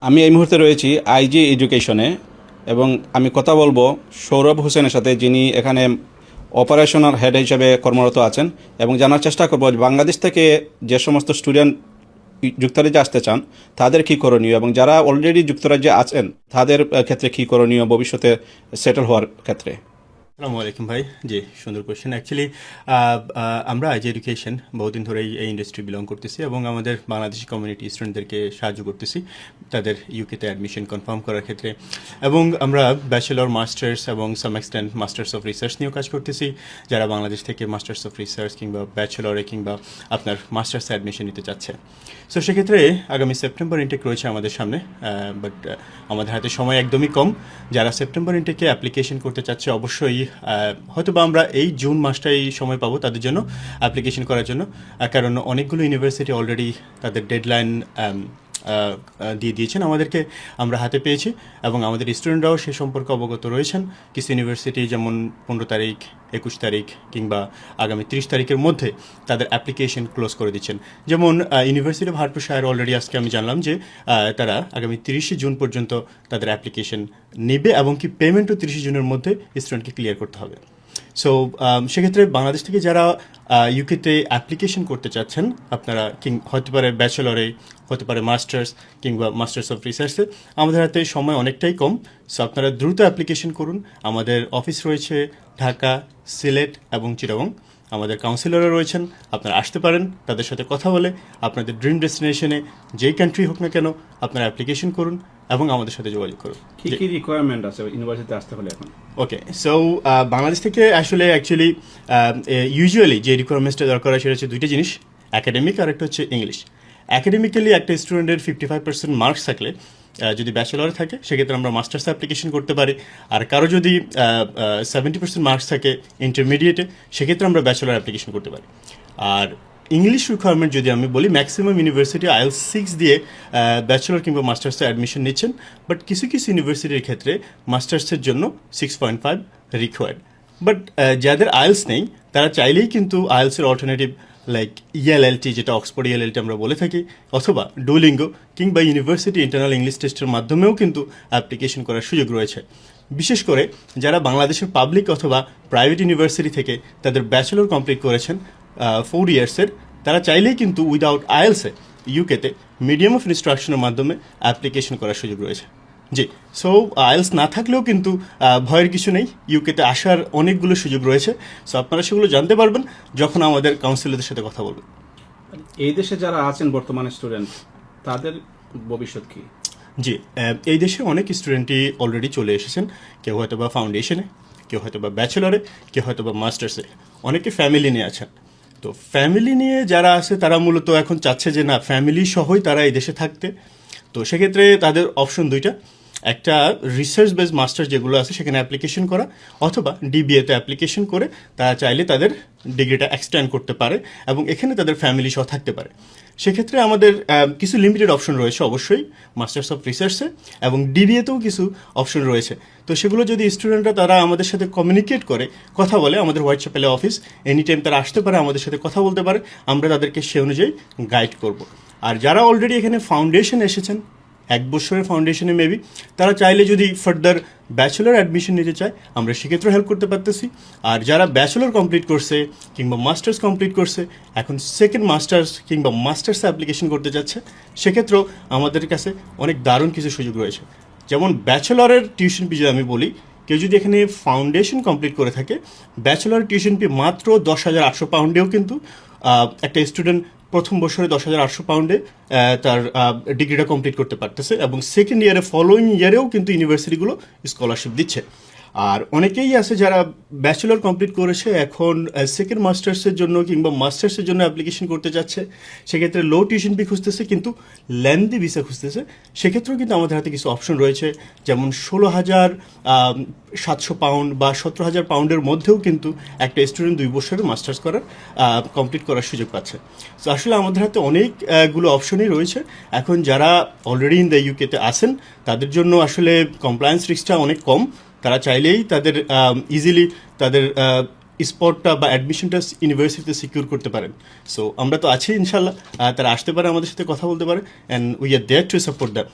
আমি এই মুহূর্তে রয়েছি আইজি এডুকেশনে এবং আমি কথা বলবো সৌরভ হোসেনের সাথে, যিনি এখানে অপারেশনাল হেড হিসেবে কর্মরত আছেন, এবং জানার চেষ্টা করব বাংলাদেশ থেকে যে সমস্ত স্টুডেন্ট যুক্তরাজ্যে আসতে চান তাদের কী করণীয়, এবং যারা অলরেডি যুক্তরাজ্যে আছেন তাদের ক্ষেত্রে কী করণীয় ভবিষ্যতে সেটেল হওয়ার ক্ষেত্রে। আসসালামু আলাইকুম ভাই। জি, সুন্দর কোয়েশ্চেন। অ্যাকচুয়ালি আমরা আইজি এডুকেশন বহুদিন ধরেই এই ইন্ডাস্ট্রি বিলং করতেছি এবং আমাদের বাংলাদেশি কমিউনিটি স্টুডেন্টদেরকে সাহায্য করতেছি তাদের ইউকেতে অ্যাডমিশন কনফার্ম করার ক্ষেত্রে, এবং আমরা ব্যাচেলর, মাস্টার্স এবং some extent masters of research নিয়েও কাজ করতেছি। যারা বাংলাদেশ থেকে মাস্টার্স অফ রিসার্চ কিংবা ব্যাচেলরে কিংবা আপনার মাস্টার্সে অ্যাডমিশন নিতে চাচ্ছে, সো সেক্ষেত্রে আগামী সেপ্টেম্বর ইনটেক রয়েছে আমাদের সামনে, বাট আমাদের হাতে সময় একদমই কম। যারা সেপ্টেম্বর ইনটেকে অ্যাপ্লিকেশন করতে চাচ্ছে অবশ্যই হয়তো বা আমরা এই জুন মাসটাই সময় পাবো তাদের জন্য অ্যাপ্লিকেশন করার জন্য, কারণ অনেকগুলো ইউনিভার্সিটি অলরেডি তাদের ডেডলাইন দিয়ে দিয়েছেন আমাদেরকে, আমরা হাতে পেয়েছি এবং আমাদের স্টুডেন্টরাও সে সম্পর্কে অবগত রয়েছেন। কিছু ইউনিভার্সিটি যেমন 15 তারিখ, 21 তারিখ কিংবা আগামী 30 তারিখের মধ্যে তাদের অ্যাপ্লিকেশন ক্লোজ করে দিচ্ছেন। যেমন ইউনিভার্সিটি অফ হার্টফোর্ডশায়ার অলরেডি আজকে আমি জানলাম যে তারা আগামী 30 জুন পর্যন্ত তাদের অ্যাপ্লিকেশন নেবে এবং কি পেমেন্টও 30 জুনের মধ্যে স্টুডেন্টকে ক্লিয়ার করতে হবে। সো সেক্ষেত্রে বাংলাদেশ থেকে যারা ইউকেতে অ্যাপ্লিকেশন করতে চাচ্ছেন, আপনারা হতে পারে ব্যাচেলরে, হতে পারে মাস্টার্স কিংবা মাস্টার্স অফ রিসার্চে, আমাদের হাতে সময় অনেকটাই কম। সো আপনারা দ্রুত অ্যাপ্লিকেশন করুন। আমাদের অফিস রয়েছে ঢাকা, সিলেট এবং চিটাগং। আমাদের কাউন্সিলররা রয়েছেন, আপনারা আসতে পারেন, তাদের সাথে কথা বলে আপনাদের ড্রিম ডেস্টিনেশনে যেই কান্ট্রি হোক না কেন আপনারা অ্যাপ্লিকেশন করুন এবং আমাদের সাথে যোগাযোগ করুন। কী কী রিকোয়ারমেন্ট আছে ইউনিভার্সিটিতে আসতে হলে এখন? ওকে, সো বাংলাদেশ থেকে আসলে অ্যাকচুয়ালি ইউজুয়ালি যে রিকোয়ারমেন্টসটা দরকার হয় সেটা হচ্ছে দুইটা জিনিস, অ্যাকাডেমিক আর একটা হচ্ছে ইংলিশ। অ্যাকাডেমিক্যালি একটা স্টুডেন্টের 55% মার্কস থাকলে, যদি ব্যাচেলরে থাকে সেক্ষেত্রে আমরা মাস্টার্স অ্যাপ্লিকেশন করতে পারি, আর কারো যদি 70% মার্কস থাকে ইন্টারমিডিয়েটে, সেক্ষেত্রে আমরা ব্যাচেলর অ্যাপ্লিকেশন করতে পারি। আর ইংলিশ রিকোয়ারমেন্ট যদি আমি বলি, ম্যাক্সিমাম ইউনিভার্সিটি IELTS 6 দিয়ে ব্যাচেলর কিংবা মাস্টার্সে অ্যাডমিশন নিচ্ছেন, বাট কিছু কিছু ইউনিভার্সিটির ক্ষেত্রে মাস্টার্সের জন্য 6.5 রিকোয়ার্ড। বাট যাদের IELTS নেই তারা চাইলেই কিন্তু IELTS-এর অল্টারনেটিভ লাইক ELLT, যেটা অক্সফোর্ড ELLT আমরা বলে থাকি, অথবা ডুওলিঙ্গো কিংবা ইউনিভার্সিটি ইন্টারনাল ইংলিশ টেস্টের মাধ্যমেও কিন্তু অ্যাপ্লিকেশন করার সুযোগ রয়েছে। বিশেষ করে যারা বাংলাদেশের পাবলিক অথবা প্রাইভেট ইউনিভার্সিটি থেকে তাদের ব্যাচেলর কমপ্লিট করেছেন 4 ইয়ার্সের, তারা চাইলেই কিন্তু উইদাউট IELTS-এ ইউকেতে মিডিয়াম অফ ইনস্ট্রাকশনের মাধ্যমে অ্যাপ্লিকেশন করার সুযোগ রয়েছে। জি, সো IELTS না থাকলেও কিন্তু ভয়ের কিছু নেই, ইউকেতে আসার অনেকগুলো সুযোগ রয়েছে। সো আপনারা সেগুলো জানতে পারবেন যখন আমাদের কাউন্সিলরদের সাথে কথা বলবেন। এই দেশে যারা আছেন বর্তমানে স্টুডেন্ট, তাদের ভবিষ্যৎ কী? জি, এই দেশে অনেক স্টুডেন্টই অলরেডি চলে এসেছেন, কেউ হয়তো বা ফাউন্ডেশনে, কেউ হয়তো বা ব্যাচেলরে, কেউ হয়তো বা মাস্টার্সে, অনেকে ফ্যামিলি নিয়ে আছেন। তো ফ্যামিলি নিয়ে যারা আছে তারা মূলত এখন চাচ্ছে যে না, ফ্যামিলি সহই তারা এই দেশে থাকতে। তো সেক্ষেত্রে তাদের অপশন দুইটা, একটা রিসার্চ বেস মাস্টার্স যেগুলো আছে সেখানে অ্যাপ্লিকেশন করা, অথবা DBA-তে অ্যাপ্লিকেশন করে তারা চাইলে তাদের ডিগ্রিটা এক্সটেন্ড করতে পারে এবং এখানে তাদের ফ্যামিলি সহ থাকতে পারে। সেক্ষেত্রে আমাদের কিছু লিমিটেড অপশন রয়েছে অবশ্যই মাস্টার্স অফ রিসার্চে, এবং DBA-তেও কিছু অপশন রয়েছে। তো সেগুলো যদি স্টুডেন্টরা তারা আমাদের সাথে কমিউনিকেট করে, কথা বলে, আমাদের হোয়াটসঅ্যাপে অফিস, এনি টাইম তারা আসতে পারে, আমাদের সাথে কথা বলতে পারে, আমরা তাদেরকে সে অনুযায়ী গাইড করব। আর যারা অলরেডি এখানে ফাউন্ডেশন এসেছেন, 1 বছরের ফাউন্ডেশনে মেবি, তারা চাইলে যদি ফার্দার ব্যাচেলর অ্যাডমিশন নিতে চায় আমরা সেক্ষেত্রেও হেল্প করতে পারতেছি। আর যারা ব্যাচেলর কমপ্লিট করছে কিংবা মাস্টার্স কমপ্লিট করছে, এখন সেকেন্ড মাস্টার্স কিংবা মাস্টার্সে অ্যাপ্লিকেশন করতে যাচ্ছে, সেক্ষেত্রেও আমাদের কাছে অনেক দারুণ কিছু সুযোগ রয়েছে। যেমন ব্যাচেলরের টিউশন ফি যদি আমি বলি, কেউ যদি এখানে ফাউন্ডেশন কমপ্লিট করে থাকে, ব্যাচেলর টিউশন ফি মাত্র 10,800 পাউন্ডেও কিন্তু একটা স্টুডেন্ট প্রথম বছরে 10,800 পাউন্ডে তার ডিগ্রিটা কমপ্লিট করতে পারতেছে, এবং সেকেন্ড ইয়ারে, ফলোয়িং ইয়ারেও কিন্তু ইউনিভার্সিটিগুলো স্কলারশিপ দিচ্ছে। আর অনেকেই আছে যারা ব্যাচেলর কমপ্লিট করেছে, এখন সেকেন্ড মাস্টার্সের জন্য কিংবা মাস্টার্সের জন্য অ্যাপ্লিকেশন করতে যাচ্ছে, সেক্ষেত্রে লো টিউশন ফি খুঁজতেছে কিন্তু লেন্দি ভিসা খুঁজতেছে। সেক্ষেত্রেও কিন্তু আমাদের হাতে কিছু অপশন রয়েছে, যেমন 16,700 পাউন্ড বা 17,000 পাউন্ডের মধ্যেও কিন্তু একটা স্টুডেন্ট 2 বছরের মাস্টার্স করার কমপ্লিট করার সুযোগ পাচ্ছে। তো আসলে আমাদের হাতে অনেকগুলো অপশনই রয়েছে। এখন যারা অলরেডি ইন দ্য ইউকেতে আছেন তাদের জন্য আসলে কমপ্লায়েন্স রিস্কটা অনেক কম, তারা চাইলেই তাদের ইজিলি তাদের স্পটটা বা অ্যাডমিশনটা ইউনিভার্সিটিতে সিকিউর করতে পারেন। সো আমরা তো আছি ইনশাল্লাহ, তারা আসতে পারে, আমাদের সাথে কথা বলতে পারে, and we are there to support them.